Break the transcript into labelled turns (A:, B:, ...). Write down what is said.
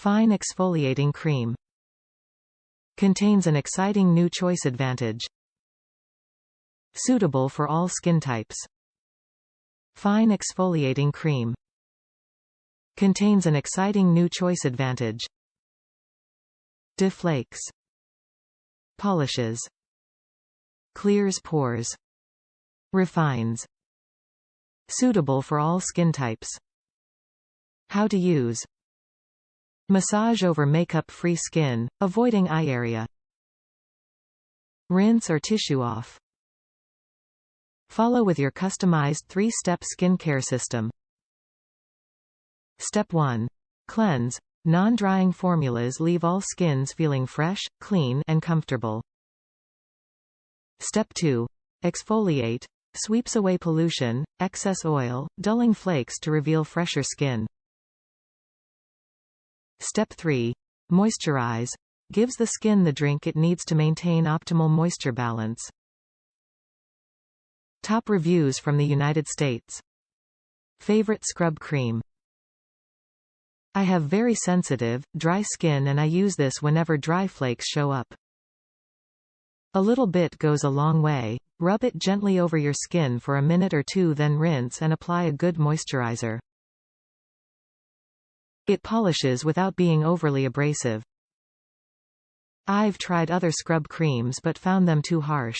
A: Fine exfoliating cream. Contains an exciting new choice advantage. Suitable for all skin types. Fine exfoliating cream. Contains an exciting new choice advantage. De-flakes. Polishes. Clears pores. Refines. Suitable for all skin types. How to use. Massage over makeup-free skin, avoiding eye area. Rinse or tissue off. Follow with your customized 3-step skincare system. Step 1. Cleanse. Non-drying formulas leave all skins feeling fresh, clean, and comfortable. Step 2. Exfoliate. Sweeps away pollution, excess oil, dulling flakes to reveal fresher skin. Step 3. Moisturize. Gives the skin the drink it needs to maintain optimal moisture balance. Top reviews from the United States. Favorite scrub cream. I have very sensitive, dry skin and I use this whenever dry flakes show up. A little bit goes a long way. Rub it gently over your skin for a minute or two, then rinse and apply a good moisturizer. It polishes without being overly abrasive. I've tried other scrub creams but found them too harsh.